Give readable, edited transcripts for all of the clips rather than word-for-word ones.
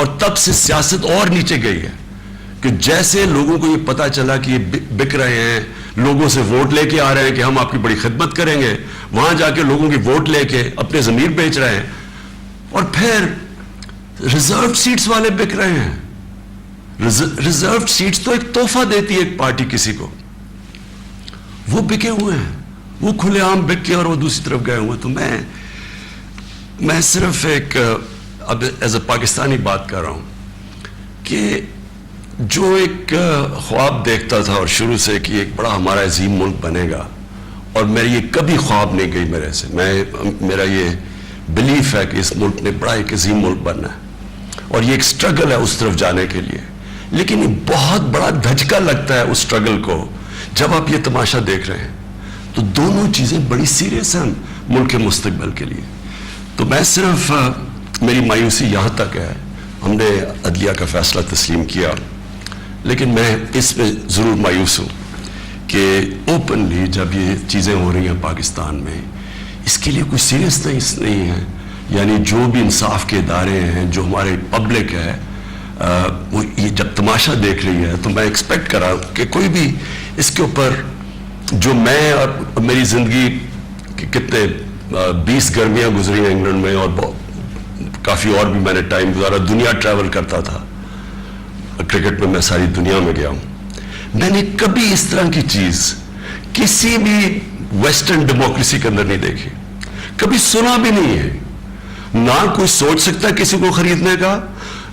اور تب سے سیاست اور نیچے گئی ہے کہ جیسے لوگوں کو یہ پتا چلا کہ یہ بک رہے ہیں, لوگوں سے ووٹ لے کے آ رہے ہیں کہ ہم آپ کی بڑی خدمت کریں گے, وہاں جا کے لوگوں کی ووٹ لے کے اپنے ضمیر بیچ رہے ہیں, اور پھر ریزرو سیٹس والے بک رہے ہیں. ریزرو سیٹس تو ایک تحفہ دیتی ہے ایک پارٹی کسی کو, وہ بکے ہوئے ہیں, وہ کھلے عام بک کے اور وہ دوسری طرف گئے ہوئے. تو میں صرف ایک اب ایز اے پاکستانی بات کر رہا ہوں کہ جو ایک خواب دیکھتا تھا اور شروع سے کہ ایک بڑا ہمارا عظیم ملک بنے گا, اور میری یہ کبھی خواب نہیں گئی میرے سے, میرا یہ بلیف ہے کہ اس ملک نے بڑا ایک عظیم ملک بننا ہے, اور یہ ایک سٹرگل ہے اس طرف جانے کے لیے. لیکن یہ بہت بڑا دھچکا لگتا ہے اس سٹرگل کو جب آپ یہ تماشا دیکھ رہے ہیں. تو دونوں چیزیں بڑی سیریس ہیں ملک کے مستقبل کے لیے. تو میں صرف میری مایوسی یہاں تک ہے, ہم نے عدلیہ کا فیصلہ تسلیم کیا, لیکن میں اس میں ضرور مایوس ہوں کہ اوپنلی جب یہ چیزیں ہو رہی ہیں پاکستان میں, اس کے لیے کوئی سیریسنس نہیں ہے. یعنی جو بھی انصاف کے ادارے ہیں, جو ہمارے پبلک ہے, وہ یہ جب تماشا دیکھ رہی ہے, تو میں ایکسپیکٹ کر رہا ہوں کہ کوئی بھی اس کے اوپر, جو میں اور میری زندگی کتنے 20 گرمیاں گزری ہیں انگلینڈ میں, اور کافی اور بھی میں نے ٹائم گزارا, دنیا ٹریول کرتا تھا, کرکٹ میں میں ساری دنیا میں گیا ہوں. میں نے کبھی اس طرح کی چیز کسی بھی ویسٹرن ڈیموکریسی کے اندر نہیں دیکھی, کبھی سنا بھی نہیں ہے. نہ کوئی سوچ سکتا ہے کسی کو خریدنے کا,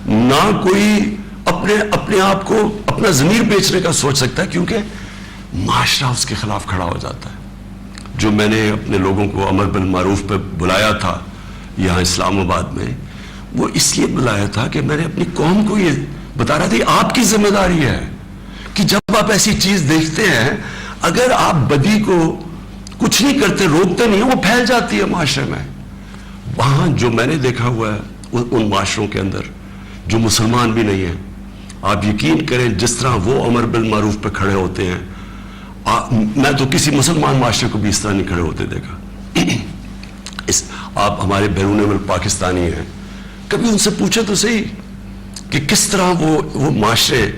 نہ کوئی اپنے آپ کو اپنا ضمیر بیچنے کا سوچ سکتا ہے, کیونکہ معاشرہ اس کے خلاف کھڑا ہو جاتا ہے. جو میں نے اپنے لوگوں کو امر بالمعروف پہ بلایا تھا یہاں اسلام آباد میں, وہ اس لیے بلایا تھا کہ میں نے اپنی قوم کو یہ بتا رہا تھا, آپ کی ذمہ داری ہے کہ جب آپ ایسی چیز دیکھتے ہیں, اگر آپ بدی کو کچھ نہیں کرتے, روکتے نہیں, وہ پھیل جاتی ہے معاشرے میں. وہاں جو میں نے دیکھا ہوا ہے ان معاشروں کے اندر جو مسلمان بھی نہیں ہیں, آپ یقین کریں جس طرح وہ امر بالمعروف پہ کھڑے ہوتے ہیں, میں تو کسی مسلمان معاشرے کو بھی اس طرح نہیں کھڑے ہوتے دیکھا. آپ ہمارے بیرون ملک پاکستانی ہیں, کبھی ان سے پوچھے تو صحیح کہ کس طرح وہ معاشرے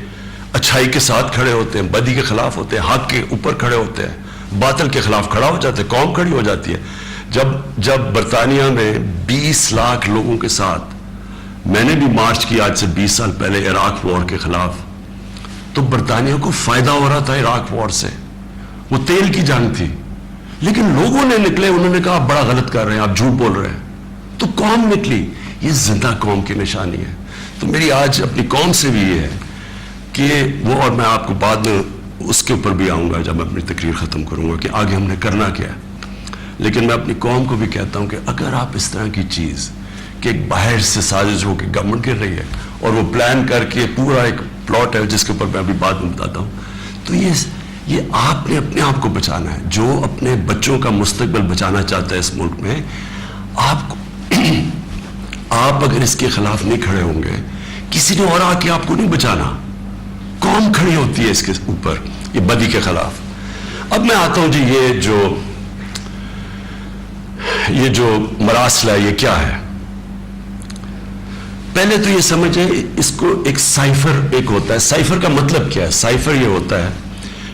اچھائی کے ساتھ کھڑے ہوتے ہیں, بدی کے خلاف ہوتے ہیں, حق کے اوپر کھڑے ہوتے ہیں, باطل کے خلاف کھڑا ہو جاتے ہیں, قوم کھڑی ہو جاتی ہے. جب برطانیہ میں 20 لاکھ لوگوں کے ساتھ میں نے بھی مارچ کی آج سے 20 سال پہلے عراق وار کے خلاف, تو برطانیہ کو فائدہ ہو رہا تھا عراق وار سے, وہ تیل کی جنگ تھی, لیکن لوگوں نے نکلے, انہوں نے کہا آپ بڑا غلط کر رہے ہیں, آپ جھوٹ بول رہے ہیں, تو قوم نکلی. یہ زندہ قوم کی نشانی ہے. تو میری آج اپنی قوم سے بھی یہ ہے کہ وہ, اور میں آپ کو بعد میں اس کے اوپر بھی آؤں گا جب میں اپنی تقریر ختم کروں گا کہ آگے ہم نے کرنا کیا ہے, لیکن میں اپنی قوم کو بھی کہتا ہوں کہ اگر آپ اس طرح کی چیز کہ ایک باہر سے سازش ہو کے گورنمنٹ گر رہی ہے اور وہ پلان کر کے پورا ایک پلاٹ ہے جس کے اوپر میں ابھی بعد میں بتاتا ہوں, تو یہ آپ نے اپنے آپ کو بچانا ہے. جو اپنے بچوں کا مستقبل بچانا چاہتا ہے اس ملک میں, آپ اگر اس کے خلاف نہیں کھڑے ہوں گے, کسی نے اور آ کے آپ کو نہیں بچانا, قوم کھڑی ہوتی ہے اس کے اوپر, یہ بدی کے خلاف. اب میں آتا ہوں جی, یہ جو مراسلہ ہے یہ کیا ہے. پہلے تو یہ سمجھیں اس کو ایک سائفر ایک ہوتا ہے. سائفر کا مطلب کیا ہے؟ سائفر یہ ہوتا ہے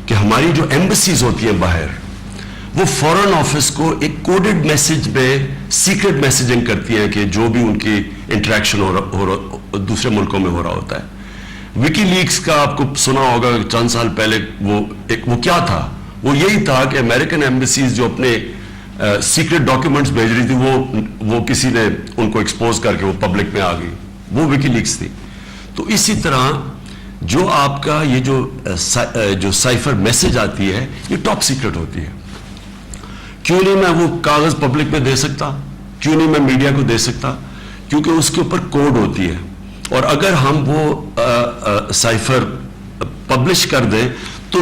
کہ ہماری جو ایمبیسیز ہوتی ہیں باہر, وہ فورن آفس کو ایک کوڈڈ میسج میں سیکرٹ میسیجنگ کرتی ہیں کہ جو بھی ان کی انٹریکشن دوسرے ملکوں میں ہو رہا ہوتا ہے. وکی لیکس کا آپ کو سنا ہوگا چند سال پہلے, وہ کیا تھا؟ وہ یہی تھا کہ امریکن ایمبیسیز جو اپنے سیکرٹ ڈاکیومنٹس بھیج رہی تھی, وہ کسی نے ان کو ایکسپوز کر کے وہ پبلک میں آ گئی, وہ وکی لیکس تھی. تو اسی طرح جو آپ کا یہ جو سائفر میسج آتی ہے, یہ ٹاپ سیکرٹ ہوتی ہے. کیوں نہیں میں وہ کاغذ پبلک میں دے سکتا, کیوں نہیں میں میڈیا کو دے سکتا؟ کیونکہ اس کے اوپر کوڈ ہوتی ہے, اور اگر ہم وہ سائفر پبلش کر دیں تو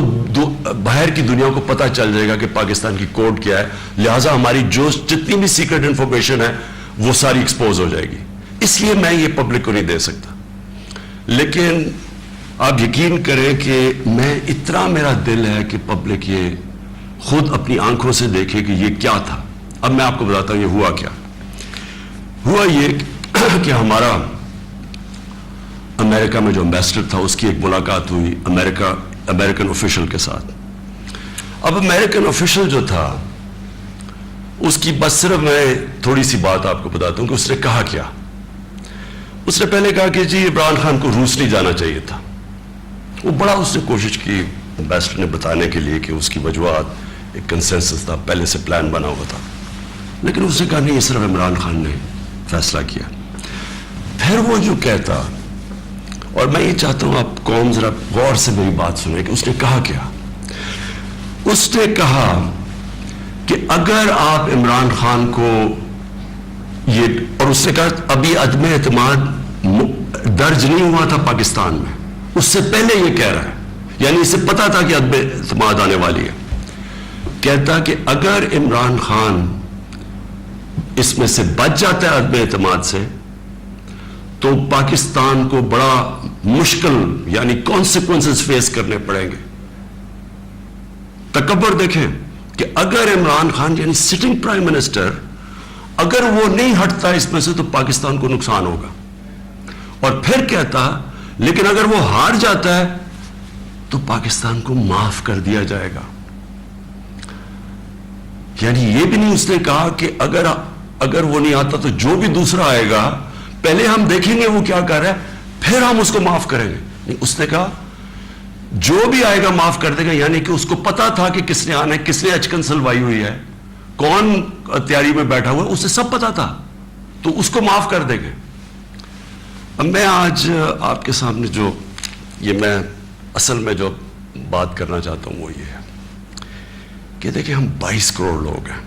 باہر کی دنیا کو پتہ چل جائے گا کہ پاکستان کی کوڈ کیا ہے, لہٰذا ہماری جتنی بھی سیکرٹ انفارمیشن ہے وہ ساری ایکسپوز ہو جائے گی. اس لیے میں یہ پبلک کو نہیں دے سکتا. لیکن آپ یقین کریں کہ میں اتنا میرا دل ہے کہ پبلک یہ خود اپنی آنکھوں سے دیکھے کہ یہ کیا تھا. اب میں آپ کو بتاتا ہوں یہ ہوا کیا. ہوا یہ کہ ہمارا امریکہ میں جو امبیسڈر تھا اس کی ایک ملاقات ہوئی امریکن آفیشل کے ساتھ. اب امریکن آفیشل جو تھا اس کی بس صرف میں تھوڑی سی بات آپ کو بتاتا ہوں کہ اس نے کہا کیا. اس نے پہلے کہا کہ جی عمران خان کو روس نہیں جانا چاہیے تھا. وہ بڑا اس نے کوشش کی امبیسڈر نے بتانے کے لیے کہ اس کی وجوہات ایک کنسنسس تھا, پہلے سے پلان بنا ہوا تھا, لیکن اس نے کہا نہیں یہ صرف عمران خان نے فیصلہ کیا. پھر وہ جو کہتا, اور میں یہ چاہتا ہوں آپ قوم ذرا غور سے میری بات سنیں کہ اس نے کہا کیا. اس نے کہا کہ اگر آپ عمران خان کو یہ, اور اس نے کہا ابھی عدم اعتماد درج نہیں ہوا تھا پاکستان میں, اس سے پہلے یہ کہہ رہا ہے, یعنی اسے پتا تھا کہ عدم اعتماد آنے والی ہے. کہتا کہ اگر عمران خان اس میں سے بچ جاتا ہے عدم اعتماد سے تو پاکستان کو بڑا مشکل یعنی کانسیکوینسز فیس کرنے پڑیں گے. تکبر دیکھیں کہ اگر عمران خان یعنی سٹنگ پرائم منسٹر اگر وہ نہیں ہٹتا اس میں سے تو پاکستان کو نقصان ہوگا. اور پھر کہتا لیکن اگر وہ ہار جاتا ہے تو پاکستان کو معاف کر دیا جائے گا. یعنی یہ بھی نہیں اس نے کہا کہ اگر وہ نہیں آتا تو جو بھی دوسرا آئے گا پہلے ہم دیکھیں گے وہ کیا کر رہا ہے پھر ہم اس کو معاف کریں گے. نہیں, اس نے کہا جو بھی آئے گا معاف کر دے گا. یعنی کہ اس کو پتا تھا کہ کس نے آنا ہے, کس نے اچکن سلوائی ہوئی ہے, کون تیاری میں بیٹھا ہوا ہے, اسے سب پتا تھا, تو اس کو معاف کر دیں گے. اب میں آج آپ کے سامنے جو یہ میں اصل میں جو بات کرنا چاہتا ہوں وہ یہ ہے کہ دیکھیں ہم 22 کروڑ لوگ ہیں.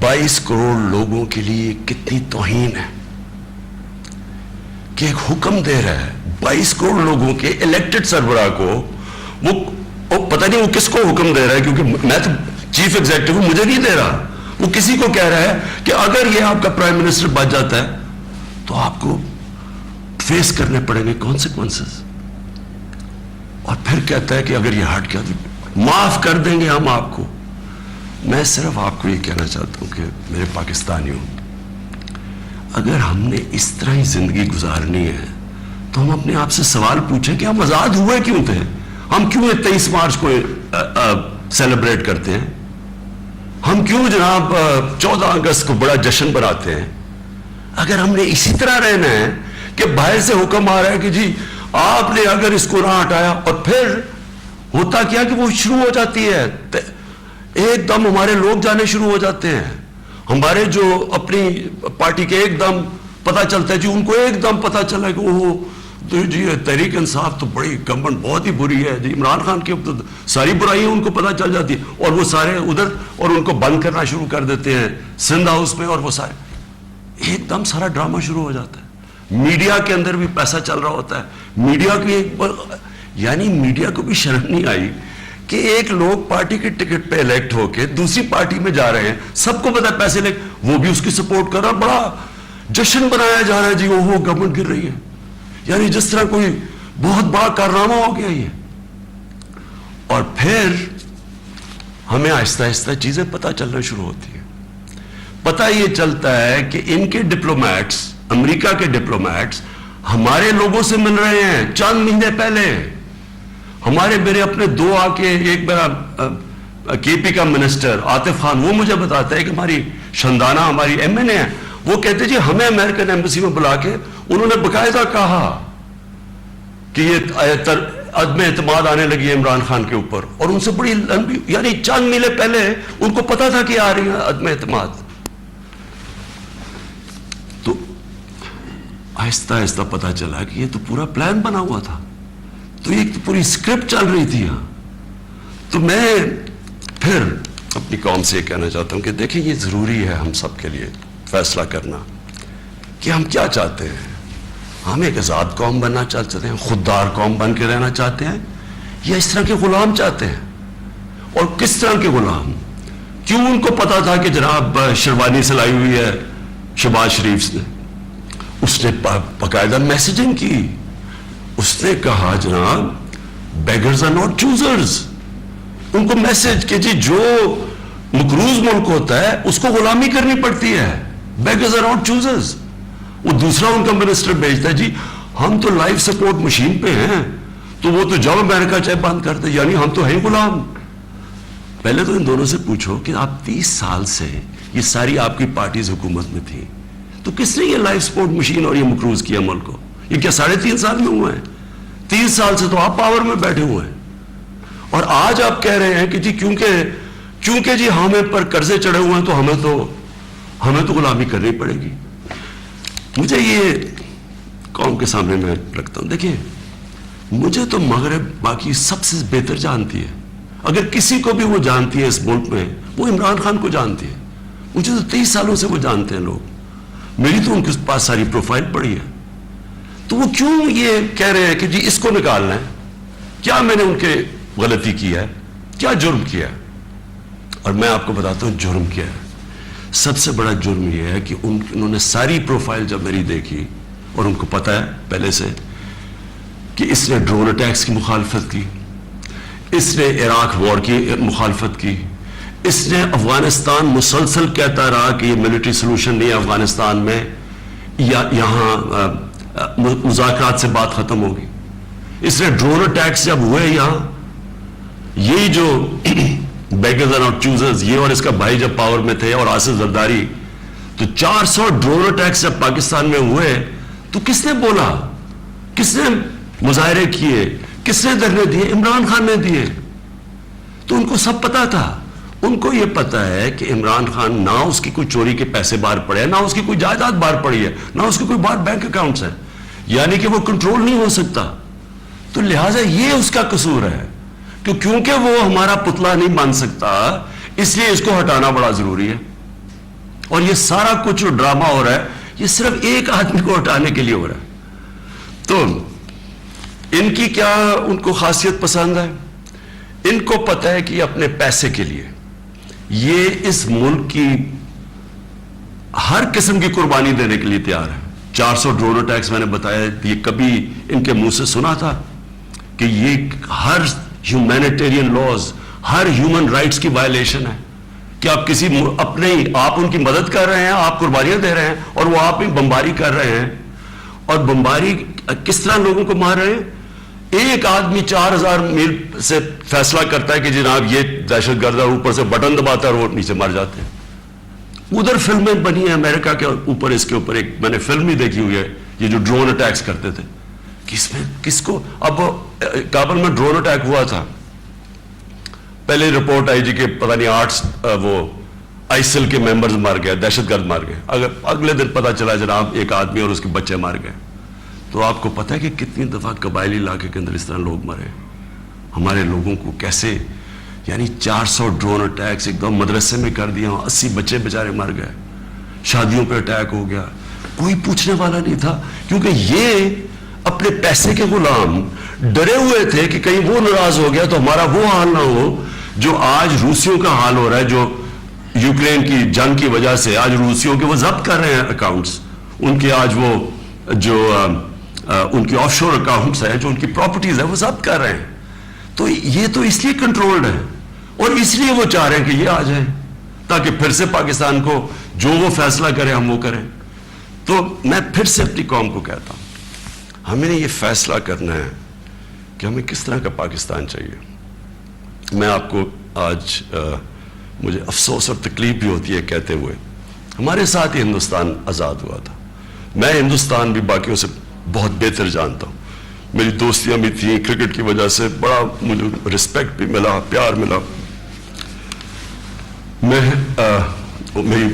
22 کروڑ لوگوں کے لیے کتنی توہین ہے کہ ایک حکم دے رہا ہے 22 کروڑ لوگوں کے الیکٹڈ سربراہ کو, وہ پتہ نہیں وہ کس کو حکم دے رہا ہے, کیونکہ میں تو چیف ایگزیکٹو ہوں, مجھے نہیں دے رہا, وہ کسی کو کہہ رہا ہے کہ اگر یہ آپ کا پرائم منسٹر بچ جاتا ہے تو آپ کو فیس کرنے پڑیں گے کانسیکوینسز. اور پھر کہتا ہے کہ اگر یہ ہٹ گیا تو معاف کر دیں گے ہم آپ کو. میں صرف آپ کو یہ کہنا چاہتا ہوں کہ میرے پاکستانیوں, اگر ہم نے اس طرح ہی زندگی گزارنی ہے تو ہم اپنے آپ سے سوال پوچھیں کہ ہم آزاد ہوئے کیوں تھے, ہم کیوں 23 مارچ کو سیلیبریٹ کرتے ہیں, ہم کیوں جناب 14 اگست کو بڑا جشن بناتے ہیں. اگر ہم نے اسی طرح رہنا ہے کہ باہر سے حکم آ رہا ہے کہ جی آپ نے اگر اس کو نہ ہٹایا, اور پھر ہوتا کیا کہ وہ شروع ہو جاتی ہے ایک دم ہمارے لوگ جانے شروع ہو جاتے ہیں, ہمارے جو اپنی پارٹی کے ایک دم پتہ چلتا ہے جی ان کو ایک دم پتہ چلا کہ وہ جی تحریک انصاف تو بڑی گورنمنٹ بہت ہی بری ہے, جی عمران خان کی ساری برائیاں ان کو پتہ چل جاتی ہے, اور وہ سارے ادھر اور ان کو بند کرنا شروع کر دیتے ہیں سندھ ہاؤس میں, اور وہ سارے ایک دم سارا ڈرامہ شروع ہو جاتا ہے. میڈیا کے اندر بھی پیسہ چل رہا ہوتا ہے. میڈیا کی یعنی میڈیا کو بھی شرم نہیں آئی کہ ایک لوگ پارٹی کے ٹکٹ پہ الیکٹ ہو کے دوسری پارٹی میں جا رہے ہیں, سب کو پتا پیسے لے, وہ بھی اس کی سپورٹ کر رہا, بڑا جشن بنایا جا رہا ہے جی وہ گورنمنٹ گر رہی ہے, یعنی جس طرح کوئی بہت بڑا کارنامہ ہو گیا یہ. اور پھر ہمیں آہستہ آہستہ چیزیں پتہ چلنا شروع ہوتی ہیں. پتہ یہ چلتا ہے کہ ان کے ڈپلومیٹس, امریکہ کے ڈپلومیٹس ہمارے لوگوں سے مل رہے ہیں. چند مہینے پہلے ہمارے میرے اپنے دو آ کے, ایک میرا کے پی کا منسٹر عاطف خان, وہ مجھے بتاتا ہے کہ ہماری شندانہ ہماری ایم این اے ہیں, وہ کہتے جی ہمیں امریکن ایمبیسی میں بلا کے انہوں نے باقاعدہ کہا کہ یہ عدم اعتماد آنے لگی ہے عمران خان کے اوپر, اور ان سے بڑی لمبی یعنی چند مہینے پہلے ان کو پتا تھا کہ آ رہی ہے عدم اعتماد. تو آہستہ آہستہ پتا چلا کہ یہ تو پورا پلان بنا ہوا تھا, تو ایک پوری اسکرپٹ چل رہی تھی یہاں. تو میں پھر اپنی قوم سے یہ کہنا چاہتا ہوں کہ دیکھیں یہ ضروری ہے ہم سب کے لیے فیصلہ کرنا کہ ہم کیا چاہتے ہیں. ہم ایک آزاد قوم بننا چاہتے ہیں, خوددار قوم بن کے رہنا چاہتے ہیں, یا اس طرح کے غلام چاہتے ہیں. اور کس طرح کے غلام, کیوں ان کو پتا تھا کہ جناب شیروانی سلائی ہوئی ہے شہباز شریف نے, اس نے باقاعدہ میسیجنگ کی, اس نے کہا جناب بیگرز آر ناٹ چوزرز, ان کو میسج کہ جی جو مقروض ملک ہوتا ہے اس کو غلامی کرنی پڑتی ہے, بیگرز آر ناٹ چوزرز. وہ دوسرا ان کا منسٹر بھیجتا ہے جی ہم تو لائف سپورٹ مشین پہ ہیں, تو وہ تو جب امریکہ چاہے بند کر دے, یعنی ہم تو ہیں غلام. پہلے تو ان دونوں سے پوچھو کہ آپ 30 سال سے یہ ساری آپ کی پارٹیز حکومت میں تھی, تو کس نے یہ لائف سپورٹ مشین اور یہ مقروض کیا ملک کو؟ یہ کیا 3.5 سال میں ہوا ہے؟ 30 سال سے تو آپ پاور میں بیٹھے ہوئے ہیں, اور آج آپ کہہ رہے ہیں کہ جی کیونکہ جی ہمیں پر قرضے چڑھے ہوئے ہیں تو ہمیں تو غلامی کرنی پڑے گی. مجھے یہ قوم کے سامنے میں رکھتا ہوں, دیکھیں مجھے تو مغرب باقی سب سے بہتر جانتی ہے. اگر کسی کو بھی وہ جانتی ہے اس ملک میں, وہ عمران خان کو جانتی ہے. مجھے تو 30 سالوں سے وہ جانتے ہیں لوگ, میری تو ان کے پاس ساری پروفائل پڑی ہے. تو وہ کیوں یہ کہہ رہے ہیں کہ جی اس کو نکالنا ہے؟ کیا میں نے ان کے غلطی کی ہے؟ کیا جرم کیا ہے؟ اور میں آپ کو بتاتا ہوں جرم کیا ہے. سب سے بڑا جرم یہ ہے کہ انہوں نے ساری پروفائل جب میری دیکھی, اور ان کو پتا ہے پہلے سے کہ اس نے ڈرون اٹیکس کی مخالفت کی, اس نے عراق وار کی مخالفت کی, اس نے افغانستان مسلسل کہتا رہا کہ یہ ملٹری سلوشن نہیں ہے افغانستان میں, یہاں مذاکرات سے بات ختم ہوگی. اس نے ڈرون اٹیکس جب ہوئے یہاں, یہی جو بیگرز اینڈ چوزرز, یہ اور اس کا بھائی جب پاور میں تھے, اور آصف زرداری, تو 400 ڈرون اٹیکس جب پاکستان میں ہوئے تو کس نے بولا, کس نے مظاہرے کیے, کس نے دھرنے دیے؟ عمران خان نے دیے. تو ان کو سب پتا تھا. ان کو یہ پتا ہے کہ عمران خان نہ اس کی کوئی چوری کے پیسے باہر پڑے, نہ اس کی کوئی جائیداد باہر پڑی ہے, نہ اس کے کوئی باہر بینک اکاؤنٹس ہیں, یعنی کہ وہ کنٹرول نہیں ہو سکتا. تو لہٰذا یہ اس کا قصور ہے کہ کیونکہ وہ ہمارا پتلا نہیں بن سکتا, اس لیے اس کو ہٹانا بڑا ضروری ہے. اور یہ سارا کچھ جو ڈرامہ ہو رہا ہے, یہ صرف ایک آدمی کو ہٹانے کے لیے ہو رہا ہے. تو ان کی کیا ان کو خاصیت پسند ہے؟ ان کو پتہ ہے کہ اپنے پیسے کے لیے یہ اس ملک کی ہر قسم کی قربانی دینے کے لیے تیار ہے. 400 ڈرون اٹیکس میں نے بتایا, یہ کبھی ان کے منہ سے سنا تھا کہ یہ ہر ہیومینیٹیرین لاز, ہر ہیومن رائٹس کی وائلیشن ہے کہ آپ کسی آپ ان کی مدد کر رہے ہیں, آپ قربانیاں دے رہے ہیں, اور وہ آپ ہی بمباری کر رہے ہیں. اور بمباری کس طرح لوگوں کو مار رہے ہیں؟ ایک آدمی 4000 میل سے فیصلہ کرتا ہے کہ جناب یہ دہشت گرد ہے, اوپر سے بٹن دباتا ہے اور وہ نیچے مر جاتے ہیں. ادھر فلمیں بنی ہیں امریکہ کے اوپر, اس کے اوپر ایک میں نے فلم ہی دیکھی ہوئی ہے, یہ جو ڈرون اٹیکس کرتے تھے. کس کو اب کابل میں ڈرون اٹیک ہوا تھا, پہلے رپورٹ آئی جی کہ پتہ نہیں 8 وہ آئسل کے ممبرز مار گئے, دہشت گرد مار گئے. اگلے دن پتہ چلا جناب ایک آدمی اور اس کے بچے مار گئے. تو آپ کو پتہ ہے کہ کتنی دفعہ قبائلی علاقے کے اندر اس طرح لوگ مرے, ہمارے لوگوں کو کیسے, یعنی 400 ڈرون اٹیکس ایک دم مدرسے میں کر دیا, 80 بچے بیچارے مر گئے, شادیوں پہ اٹیک ہو گیا, کوئی پوچھنے والا نہیں تھا, کیونکہ یہ اپنے پیسے کے غلام ڈرے ہوئے تھے کہ کہیں وہ ناراض ہو گیا تو ہمارا وہ حال نہ ہو جو آج روسیوں کا حال ہو رہا ہے, جو یوکرین کی جنگ کی وجہ سے آج روسیوں کے وہ ضبط کر رہے ہیں اکاؤنٹس, ان کے آج وہ جو ان کی آف شور اکاؤنٹس ہیں, جو ان کی پراپرٹیز ہیں, وہ ضبط کر رہے ہیں. تو یہ تو اس لیے کنٹرولڈ ہے, اور اس لیے وہ چاہ رہے ہیں کہ یہ آ جائیں تاکہ پھر سے پاکستان کو جو وہ فیصلہ کریں ہم وہ کریں. تو میں پھر سے اپنی قوم کو کہتا ہوں, ہمیں یہ فیصلہ کرنا ہے کہ ہمیں کس طرح کا پاکستان چاہیے. میں آپ کو آج مجھے افسوس اور تکلیف بھی ہوتی ہے کہتے ہوئے, ہمارے ساتھ ہی ہندوستان آزاد ہوا تھا. میں ہندوستان بھی باقیوں سے بہت بہتر جانتا ہوں, میری دوستیاں بھی تھیں, کرکٹ کی وجہ سے بڑا مجھے رسپیکٹ بھی ملا, پیار ملا. میری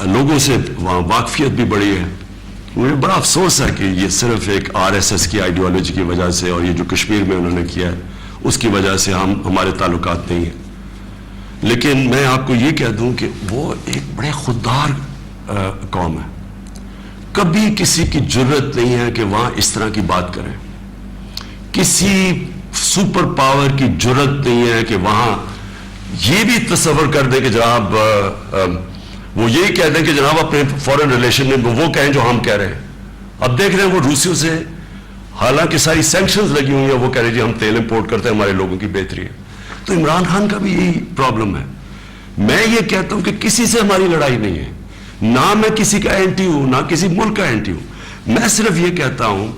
لوگوں سے وہاں واقفیت بھی بڑی ہے. مجھے بڑا افسوس ہے کہ یہ صرف ایک RSS کی آئیڈیالوجی کی وجہ سے, اور یہ جو کشمیر میں انہوں نے کیا ہے اس کی وجہ سے ہمارے تعلقات نہیں ہیں. لیکن میں آپ کو یہ کہہ دوں کہ وہ ایک بڑے خوددار قوم ہے. کبھی کسی کی جرت نہیں ہے کہ وہاں اس طرح کی بات کریں. کسی سپر پاور کی جرت نہیں ہے کہ وہاں یہ بھی تصور کر دیں کہ جناب وہ یہی کہہ دیں کہ جناب اپنے فورن ریلیشن میں وہ کہیں جو ہم کہہ رہے ہیں. اب دیکھ رہے ہیں وہ روسیوں سے حالانکہ ساری سینکشنز لگی ہوئی ہیں, وہ کہہ رہے جی ہم تیل امپورٹ کرتے ہیں, ہمارے لوگوں کی بہتری ہے. تو عمران خان کا بھی یہی پرابلم ہے. میں یہ کہتا ہوں کہ کسی سے ہماری لڑائی نہیں ہے, نہ میں کسی کا اینٹی ہوں, نہ کسی ملک کا اینٹی ہوں. میں صرف یہ کہتا ہوں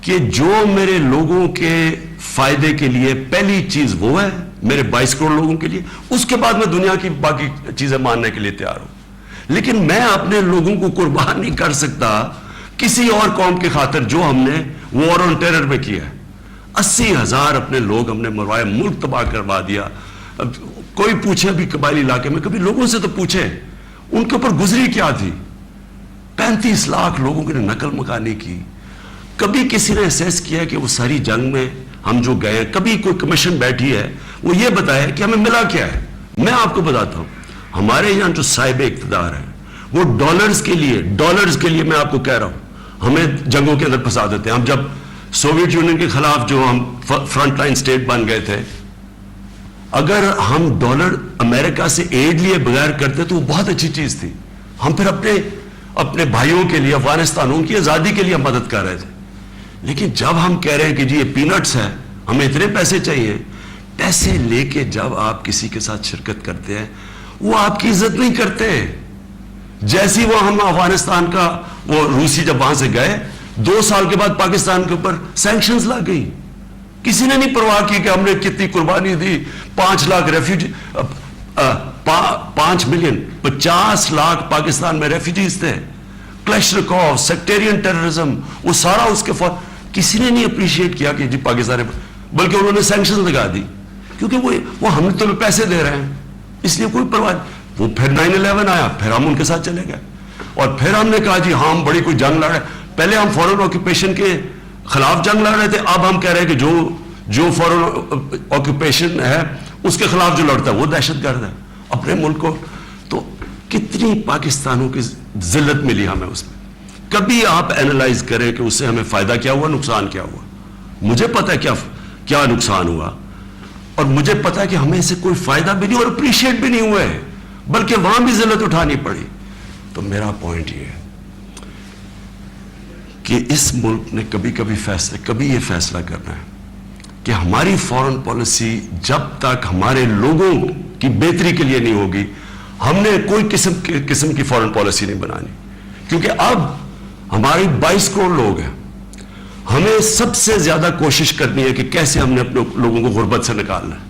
کہ جو میرے لوگوں کے فائدے کے لیے پہلی چیز وہ ہے میرے 22 کروڑ لوگوں کے لیے, اس کے بعد میں دنیا کی باقی چیزیں ماننے کے لیے تیار ہوں. لیکن میں اپنے لوگوں کو قربان نہیں کر سکتا کسی اور قوم کی خاطر جو ہم نے وار آن ٹیرر میں کیا ہے. 80,000 اپنے لوگ ہم نے مروائے, ملک تباہ کروا دیا. اب کوئی پوچھے ابھی قبائلی علاقے میں, کبھی لوگوں سے تو پوچھے ان کے اوپر گزری کیا تھی. 35 لاکھ لوگوں کی نقل مکانی کی. کبھی کسی نے احساس کیا کہ وہ ساری جنگ میں ہم جو گئے ہیں, کبھی کوئی کمیشن بیٹھی ہے وہ یہ بتائے کہ ہمیں ملا کیا ہے؟ میں آپ کو بتاتا ہوں, ہمارے یہاں جو صاحب اقتدار ہے وہ ڈالرز کے لیے میں آپ کو کہہ رہا ہوں ہمیں جنگوں کے اندر پھنسا دیتے ہیں. ہم جب سوویت یونین کے خلاف جو ہم فرنٹ لائن سٹیٹ بن گئے تھے, اگر ہم ڈالر امریکہ سے ایڈ لیے بغیر کرتے تو وہ بہت اچھی چیز تھی. ہم پھر اپنے بھائیوں کے لیے, افغانستانوں کی آزادی کے لیے مدد کر رہے تھے. لیکن جب ہم کہہ رہے ہیں کہ جی یہ پینٹس ہے, ہمیں اتنے پیسے چاہیے, پیسے لے کے جب آپ کسی کے ساتھ شرکت کرتے ہیں وہ آپ کی عزت نہیں کرتے. جیسی وہ ہم افغانستان کا وہ روسی جب وہاں سے گئے 2 سال کے بعد پاکستان کے اوپر سینکشنز لگ گئی. کسی نے نہیں پرواہ کی کہ ہم نے کتنی قربانی دی. 5 لاکھ ریفیوجی, 5 ملین 50 لاکھ پاکستان میں ریفیوجیز تھے. کلیشنکوف, سیکٹیرین ٹیررزم, وہ سارا اس کے فور کسی نے نہیں اپریشیٹ کیا کہ جی پاکستان, بلکہ انہوں نے سینکشن لگا دی کیونکہ وہ ہم تو پیسے دے رہے ہیں اس لیے کوئی پرواہ. وہ پھر 9/11 آیا, پھر ہم ان کے ساتھ چلے گئے اور پھر ہم نے کہا جی ہاں ہم بڑی کوئی جنگ لڑ رہے ہیں. پہلے ہم فورن آکوپیشن کے خلاف جنگ لڑ رہے تھے, اب ہم کہہ رہے ہیں کہ جو فورن آکوپیشن ہے اس کے خلاف جو لڑتا ہے وہ دہشت گرد ہے اپنے ملک کو. تو کتنی پاکستانوں کی ذلت ملی ہمیں اس میں. کبھی آپ اینالائز کریں کہ اس سے ہمیں فائدہ کیا ہوا, نقصان کیا ہوا. مجھے پتا ہے کیا نقصان ہوا, اور مجھے پتا ہے کہ ہمیں اسے کوئی فائدہ بھی نہیں اور اپریشیٹ بھی نہیں ہوئے, بلکہ وہاں بھی ذلت اٹھانی پڑی. تو میرا پوائنٹ یہ ہے کہ اس ملک نے کبھی یہ فیصلہ کرنا ہے کہ ہماری فورن پالیسی جب تک ہمارے لوگوں کی بہتری کے لیے نہیں ہوگی, ہم نے کوئی قسم کی فورن پالیسی نہیں بنانی. کیونکہ اب ہماری 22 کروڑ لوگ ہیں, ہمیں سب سے زیادہ کوشش کرنی ہے کہ کیسے ہم نے اپنے لوگوں کو غربت سے نکالنا ہے.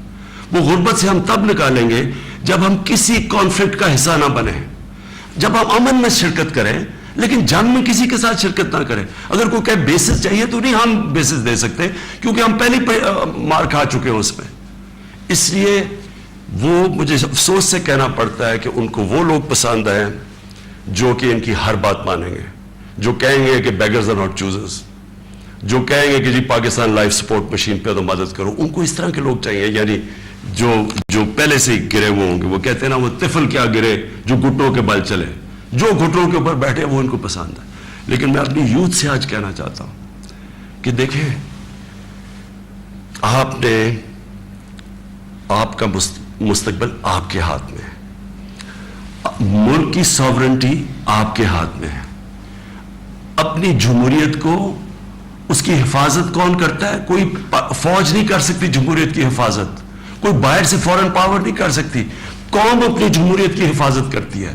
وہ غربت سے ہم تب نکالیں گے جب ہم کسی کانفلکٹ کا حصہ نہ بنیں, جب ہم امن میں شرکت کریں لیکن جنگ میں کسی کے ساتھ شرکت نہ کریں. اگر کوئی کہے بیسس چاہیے تو نہیں ہم بیسس دے سکتے کیونکہ ہم پہلے مار کھا چکے ہیں اس میں. اس لیے وہ مجھے افسوس سے کہنا پڑتا ہے کہ ان کو وہ لوگ پسند ہیں جو کہ ان کی ہر بات مانیں گے, جو کہیں گے کہ بیگرز آر ناٹ چوزرز, جو کہیں گے کہ جی پاکستان لائف سپورٹ مشین پہ تو مدد کرو. ان کو اس طرح کے لوگ چاہیے, یعنی جو پہلے سے ہی گرے ہوئے ہوں گے. وہ کہتے ہیں نا وہ طفل کیا گرے جو گھٹنوں کے بل چلے, جو گھٹنوں کے اوپر بیٹھے وہ ان کو پسند ہے. لیکن میں اپنی یوتھ سے آج کہنا چاہتا ہوں کہ دیکھیں آپ کا مستقبل آپ کے ہاتھ میں ہے, ملک کی ساورنٹی آپ کے ہاتھ میں ہے. اپنی جمہوریت کو اس کی حفاظت کون کرتا ہے؟ کوئی فوج نہیں کر سکتی جمہوریت کی حفاظت, کوئی باہر سے فورن پاور نہیں کر سکتی. قوم اپنی جمہوریت کی حفاظت کرتی ہے,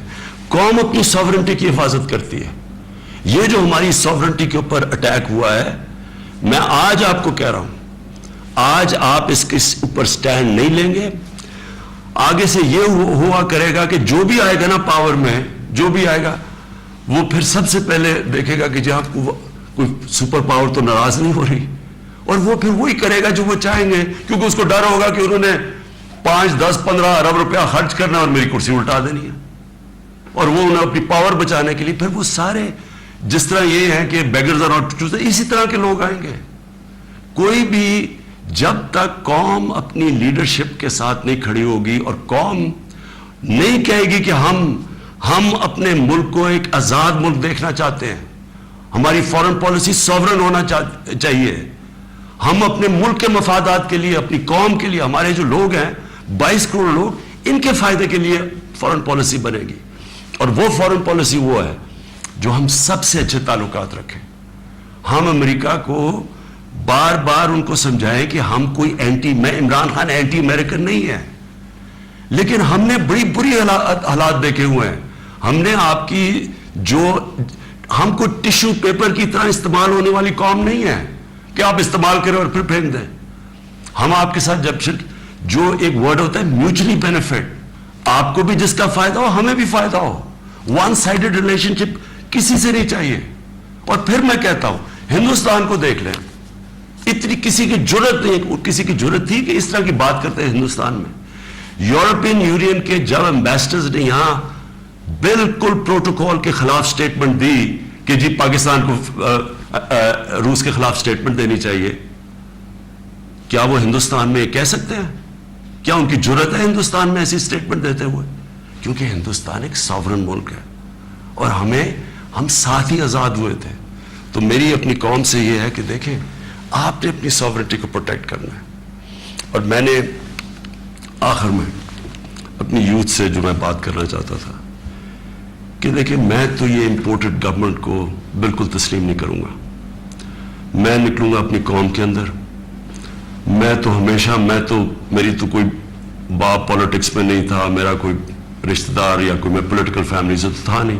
قوم اپنی ساورنٹی کی حفاظت کرتی ہے. یہ جو ہماری ساورنٹی کے اوپر اٹیک ہوا ہے, میں آج آپ کو کہہ رہا ہوں, آج آپ اس کے اوپر سٹینڈ نہیں لیں گے, آگے سے یہ ہوا کرے گا کہ جو بھی آئے گا نا پاور میں, جو بھی آئے گا وہ پھر سب سے پہلے دیکھے گا کہ جی آپ کو کوئی سپر پاور تو ناراض نہیں ہو رہی, اور وہ پھر وہی کرے گا جو وہ چاہیں گے, کیونکہ اس کو ڈر ہوگا کہ انہوں نے 5, 10, 15 ارب روپیہ خرچ کرنا اور میری کرسی الٹا دینی ہے. اور وہ انہیں اپنی پاور بچانے کے لیے پھر وہ سارے جس طرح یہ ہے کہ بیگرز آر ناٹ چوزرز, اسی طرح کے لوگ آئیں گے. کوئی بھی جب تک قوم اپنی لیڈرشپ کے ساتھ نہیں کھڑی ہوگی اور قوم نہیں کہے گی کہ ہم اپنے ملک کو ایک آزاد ملک دیکھنا چاہتے ہیں, ہماری فورن پالیسی سوورن ہونا چاہیے, ہم اپنے ملک کے مفادات کے لیے, اپنی قوم کے لیے, ہمارے جو لوگ ہیں 22 کروڑ لوگ, ان کے فائدے کے لیے فورن پالیسی بنے گی. اور وہ فورن پالیسی وہ ہے جو ہم سب سے اچھے تعلقات رکھیں. ہم امریکہ کو بار بار ان کو سمجھائیں کہ ہم کوئی میں عمران خان اینٹی امریکن نہیں ہے, لیکن ہم نے بڑی بری حالات دیکھے ہوئے ہیں. ہم نے آپ کی جو ہم کو ٹشو پیپر کی طرح استعمال ہونے والی قوم نہیں ہے کہ آپ استعمال کریں اور پھر پھینک دیں. ہم آپ کے ساتھ جب جو ایک ورڈ ہوتا ہے میوچلی بینیفٹ، آپ کو بھی جس کا فائدہ ہو ہمیں بھی فائدہ ہو. ون سائیڈڈ ریلیشن شپ کسی سے نہیں چاہیے. اور پھر میں کہتا ہوں ہندوستان کو دیکھ لیں، اتنی کسی کی جرت نہیں، کسی کی جرت تھی کہ اس طرح کی بات کرتے ہیں ہندوستان میں. یورپین یونین کے جب ایمبیسڈرز نے یہاں بالکل پروٹوکول کے خلاف سٹیٹمنٹ دی کہ جی پاکستان کو روس کے خلاف سٹیٹمنٹ دینی چاہیے، کیا وہ ہندوستان میں کہہ سکتے ہیں؟ کیا ان کی جرت ہے ہندوستان میں ایسی سٹیٹمنٹ دیتے ہوئے؟ کیونکہ ہندوستان ایک ساورن ملک ہے اور ہم ساتھ ہی آزاد ہوئے تھے. تو میری اپنی قوم سے یہ ہے کہ دیکھیں آپ نے اپنی ساورنٹی کو پروٹیکٹ کرنا ہے. اور میں نے آخر میں اپنی یوتھ سے جو میں بات کرنا چاہتا تھا کہ دیکھیں میں تو یہ امپورٹڈ گورنمنٹ کو بالکل تسلیم نہیں کروں گا. میں نکلوں گا اپنی قوم کے اندر. میں تو ہمیشہ میری تو کوئی باپ پولیٹکس میں نہیں تھا، میرا کوئی رشتہ دار یا کوئی میں پولیٹیکل فیملی سے تو تھا نہیں.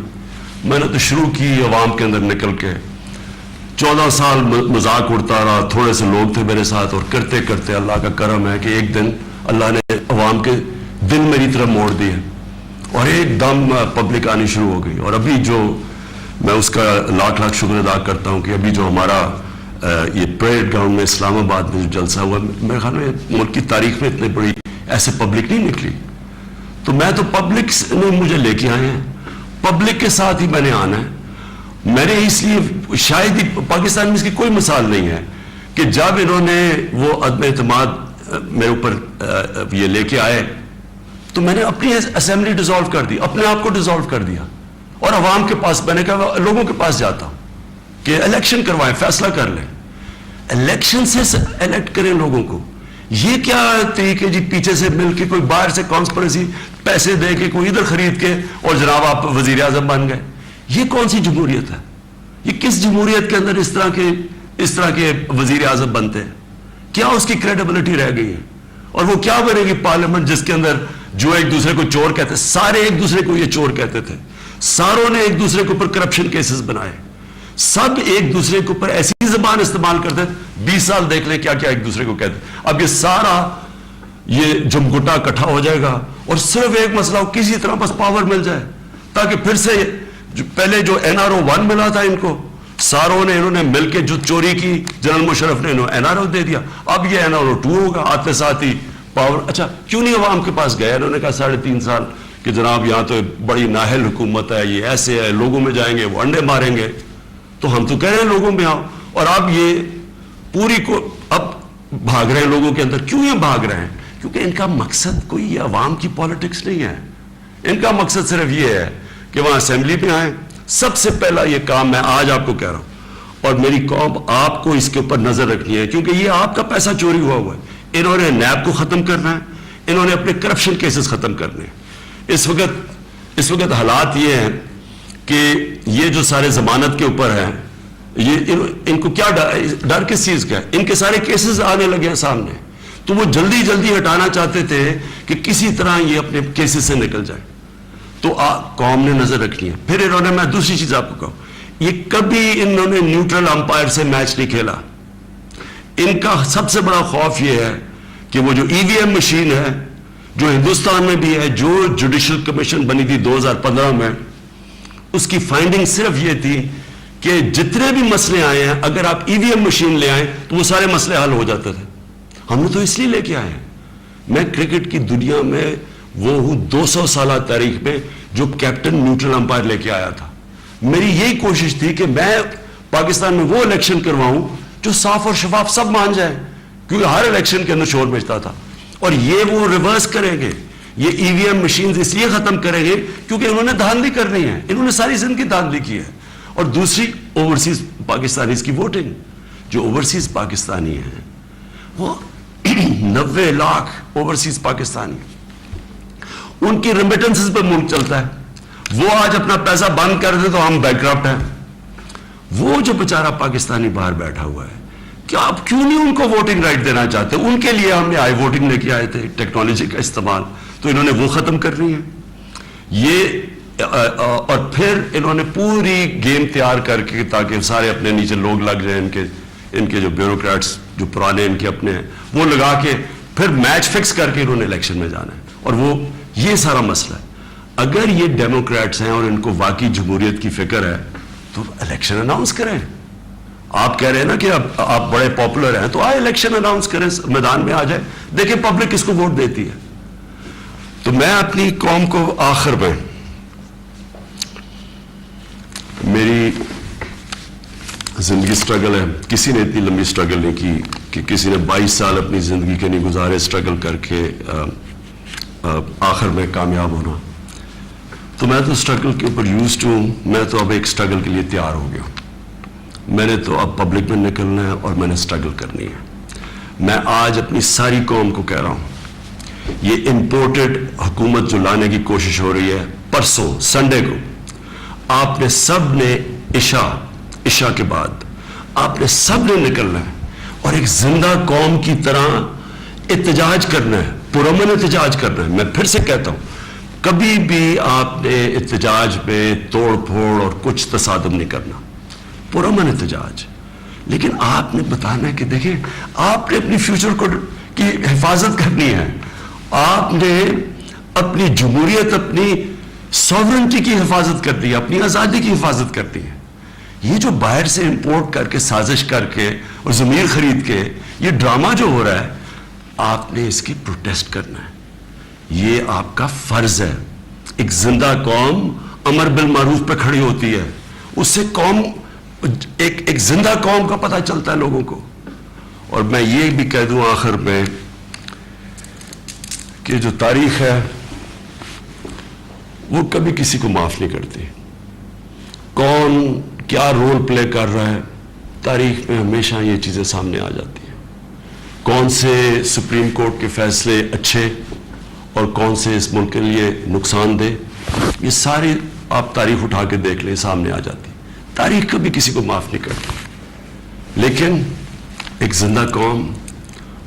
میں نے تو شروع کی عوام کے اندر نکل کے 14 سال مذاق اڑتا رہا. تھوڑے سے لوگ تھے میرے ساتھ اور کرتے کرتے اللہ کا کرم ہے کہ ایک دن اللہ نے عوام کے دل میری طرف موڑ دیے اور ایک دم پبلک آنی شروع ہو گئی. اور ابھی جو میں اس کا لاکھ لاکھ شکر ادا کرتا ہوں کہ ابھی جو ہمارا یہ پریڈ گراؤنڈ میں اسلام آباد میں جو جلسہ ہوا، میرے خیال میں ملک کی تاریخ میں اتنی بڑی ایسے پبلک نہیں نکلی. تو میں تو پبلک نے مجھے لے کے آئے ہیں، پبلک کے ساتھ ہی میں نے آنا ہے. میں نے اس لیے شاید ہی پاکستان میں اس کی کوئی مثال نہیں ہے کہ جب انہوں نے وہ عدم اعتماد میرے اوپر یہ لے کے آئے تو میں نے اپنی اسمبلی ڈیزالو کر دی، اپنے آپ کو ڈیزالو کر دیا اور عوام کے پاس میں نے کہا لوگوں کے پاس جاتا ہوں کہ الیکشن کروائیں، فیصلہ کر لیں. الیکشن سے الیکٹ کریں لوگوں کو. یہ کیا طریقے جی پیچھے سے مل کے کوئی باہر سے کانسپریسی پیسے دے کے کوئی ادھر خرید کے اور جناب آپ وزیر اعظم بن گئے. یہ کون سی جمہوریت ہے؟ یہ کس جمہوریت کے اندر اس طرح کے وزیر اعظم بنتے ہیں؟ کیا اس کی کریڈیبلٹی رہ گئی ہے؟ اور وہ کیا بنے گی پارلیمنٹ جس کے اندر جو ایک دوسرے کو چور کہتے، سارے ایک دوسرے کو یہ چور کہتے تھے، ساروں نے ایک دوسرے کے اوپر کرپشن کیسز بنائے، سب ایک دوسرے کے اوپر ایسی زبان استعمال کرتے. 20 سال دیکھ لیں کیا کیا ایک دوسرے کو کہتے. اب یہ سارا یہ جمگٹا اکٹھا ہو جائے گا اور صرف ایک مسئلہ ہو، کسی طرح بس پاور مل جائے تاکہ پھر سے پہلے جو NRO 1 ملا تھا ان کو ساروں نے انہوں نے مل کے جو چوری کی جنرل مشرف نے انہوں NRO دے دیا. اب یہ NRO 2 ہوگا، آتے ساتھ ہی پاور. اچھا کیوں نہیں عوام کے پاس گئے؟ انہوں نے کہا 3.5 سال کہ جناب یہاں تو بڑی نااہل حکومت ہے، یہ ایسے ہے، لوگوں میں جائیں گے وہ انڈے ماریں گے. تو ہم تو کہہ رہے ہیں لوگوں میں آؤ، اور اب یہ پوری کو اب بھاگ رہے ہیں لوگوں کے اندر. کیوں یہ بھاگ رہے ہیں؟ کیونکہ ان کا مقصد کوئی یہ عوام کی پالیٹکس نہیں ہے. ان کا مقصد صرف یہ ہے کہ وہاں اسمبلی میں آئیں. سب سے پہلا یہ کام میں آج آپ کو کہہ رہا ہوں اور میری قوم آپ کو اس کے اوپر نظر رکھنی ہے کیونکہ یہ آپ کا پیسہ چوری ہوا ہے. انہوں نے نیب کو ختم کرنا ہے، انہوں نے اپنے کرپشن کیسز ختم کرنے ہیں. اس وقت حالات یہ ہیں کہ یہ جو سارے ضمانت کے اوپر ہیں، یہ ان کو کیا ڈر کس چیز کا ہے؟ ان کے سارے کیسز آنے لگے ہیں سامنے، تو وہ جلدی جلدی ہٹانا چاہتے تھے کہ کسی طرح یہ اپنے کیسز سے نکل جائے. تو قوم نے نظر رکھنی ہے. پھر انہوں نے، میں دوسری چیز آپ کو کہوں، یہ کبھی انہوں نے نیوٹرل امپائر سے میچ نہیں کھیلا. ان کا سب سے بڑا خوف یہ ہے کہ وہ جو EVM مشین ہے جو ہندوستان میں بھی ہے، جو جوڈیشل کمیشن بنی تھی 2015 میں، اس کی فائنڈنگ صرف یہ تھی کہ جتنے بھی مسئلے آئے ہیں اگر آپ EVM مشین لے آئیں تو وہ سارے مسئلے حل ہو جاتے تھے. ہم نے تو اس لیے لے کے آئے ہیں. میں کرکٹ کی دنیا میں وہ ہوں 200 سالہ تاریخ میں جو کیپٹن نیوٹرل امپائر لے کے آیا تھا. میری یہی کوشش تھی کہ میں پاکستان میں وہ الیکشن کرواؤں جو صاف اور شفاف سب مان جائیں، کیونکہ ہر الیکشن کے اندر شور مچتا تھا. اور یہ وہ ریورس کریں گے، یہ EVM مشینز اس لیے ختم کریں گے کیونکہ انہوں نے دھاندلی کرنی ہے. انہوں نے ساری زندگی دھاندلی کی ہے. اور دوسری اوورسیز پاکستانیز کی ووٹنگ. جو اوورسیز پاکستانی ہیں وہ 90 لاکھ اوورسیز پاکستانی، ان کی ریمیٹنسز پہ ملک چلتا ہے. وہ آج اپنا پیسہ بند کر دے تو ہم بینکرپٹ ہیں. وہ جو بیچارہ پاکستانی باہر بیٹھا ہوا ہے، کیا آپ کیوں نہیں ان کو ووٹنگ رائٹ دینا چاہتے؟ ان کے لیے ہم نے آئی ووٹنگ لے کے آئے تھے، ٹیکنالوجی کا استعمال، تو انہوں نے وہ ختم کرنی ہے. یہ اور پھر انہوں نے پوری گیم تیار کر کے تاکہ سارے اپنے نیچے لوگ لگ جائیں ان کے جو بیوروکریٹس جو پرانے ان کے اپنے ہیں وہ لگا کے پھر میچ فکس کر کے انہوں نے الیکشن میں جانا ہے. اور وہ یہ سارا مسئلہ ہے. اگر یہ ڈیموکریٹس ہیں اور ان کو واقعی جمہوریت کی فکر ہے تو الیکشن اناؤنس کریں. آپ کہہ رہے ہیں نا کہ آپ بڑے پاپولر ہیں تو آئے الیکشن اناؤنس کریں, میدان میں آ جائے, دیکھیں پبلک کس کو ووٹ دیتی ہے. تو میں اپنی قوم کو آخر میں, میری زندگی سٹرگل ہے, کسی نے اتنی لمبی سٹرگل نہیں کی کہ کسی نے 22 سال اپنی زندگی کے نہیں گزارے سٹرگل کر کے آخر میں کامیاب ہونا. تو میں تو سٹرگل کے اوپر یوزڈ ہوں. میں تو اب ایک سٹرگل کے لیے تیار ہو گیا ہوں. میں نے تو اب پبلک میں نکلنا ہے اور میں نے سٹرگل کرنی ہے. میں آج اپنی ساری قوم کو کہہ رہا ہوں, یہ امپورٹڈ حکومت جو لانے کی کوشش ہو رہی ہے, پرسوں سنڈے کو آپ نے سب نے عشاء کے بعد آپ نے سب نے نکلنا ہے اور ایک زندہ قوم کی طرح احتجاج کرنا ہے, پرامن احتجاج کرنا ہے. میں پھر سے کہتا ہوں, کبھی بھی آپ نے احتجاج میں توڑ پھوڑ اور کچھ تصادم نہیں کرنا, پرامن احتجاج. لیکن آپ نے بتانا ہے کہ دیکھیں آپ نے اپنی فیوچر کی حفاظت کرنی ہے, آپ نے اپنی جمہوریت, اپنی سوورنٹی کی حفاظت کرنی ہے, اپنی آزادی کی حفاظت کرنی ہے. یہ جو باہر سے امپورٹ کر کے سازش کر کے اور ضمیر خرید کے یہ ڈرامہ جو ہو رہا ہے, آپ نے اس کی پروٹیسٹ کرنا ہے. یہ آپ کا فرض ہے. ایک زندہ قوم امر بالمعروف پہ کھڑی ہوتی ہے, اس سے قوم ایک زندہ قوم کا پتہ چلتا ہے لوگوں کو. اور میں یہ بھی کہہ دوں آخر میں کہ جو تاریخ ہے وہ کبھی کسی کو معاف نہیں کرتی. کون کیا رول پلے کر رہا ہے, تاریخ میں ہمیشہ یہ چیزیں سامنے آ جاتی ہیں. کون سے سپریم کورٹ کے فیصلے اچھے اور کون سے اس ملک کے لیے نقصان دہ, یہ ساری آپ تاریخ اٹھا کے دیکھ لیں, سامنے آ جاتی. تاریخ کبھی کسی کو معاف نہیں کرتی. لیکن ایک زندہ قوم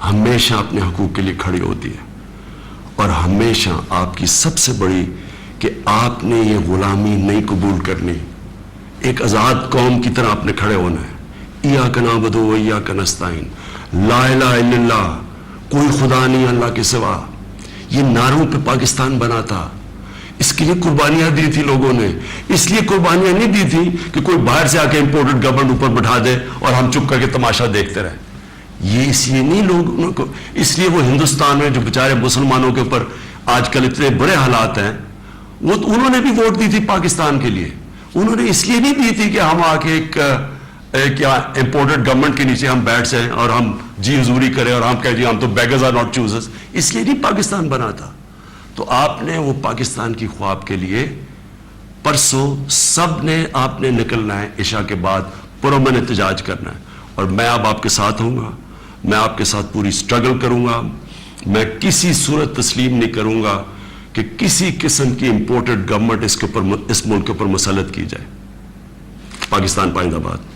ہمیشہ اپنے حقوق کے لیے کھڑی ہوتی ہے. اور ہمیشہ آپ کی سب سے بڑی کہ آپ نے یہ غلامی نہیں قبول کرنی, ایک آزاد قوم کی طرح آپ نے کھڑے ہونا ہے. ایاک نعبد و ایاک نستعین, لا الہ الا اللہ, کوئی خدا نہیں اللہ کے سوا. یہ نعروں پہ پاکستان بنا تھا, اس کے لیے قربانیاں دی تھی لوگوں نے. اس لیے قربانیاں نہیں دی تھی کہ کوئی باہر سے آ کے امپورٹڈ گورنمنٹ اوپر بٹھا دے اور ہم چپ کر کے تماشا دیکھتے رہے. یہ اس لیے نہیں لوگوں کو, اس لیے وہ ہندوستان میں جو بیچارے مسلمانوں کے اوپر آج کل اتنے برے حالات ہیں, وہ انہوں نے بھی ووٹ دی تھی پاکستان کے لیے. انہوں نے اس لیے نہیں دی تھی کہ ہم آ کے ایک امپورٹڈ گورنمنٹ کے نیچے ہم بیٹھ جائیں اور ہم جی حضوری کریں اور ہم کہیں جی ہم تو بیگرز آر ناٹ چوزرز. اس لیے نہیں پاکستان بنا تھا. تو آپ نے وہ پاکستان کی خواب کے لیے پرسوں سب نے آپ نے نکلنا ہے, عشاء کے بعد پرامن احتجاج کرنا ہے. اور میں اب آپ کے ساتھ ہوں گا, میں آپ کے ساتھ پوری سٹرگل کروں گا. میں کسی صورت تسلیم نہیں کروں گا کہ کسی قسم کی امپورٹڈ گورنمنٹ اس ملک کے اوپر مسلط کی جائے. پاکستان پائندہ باد.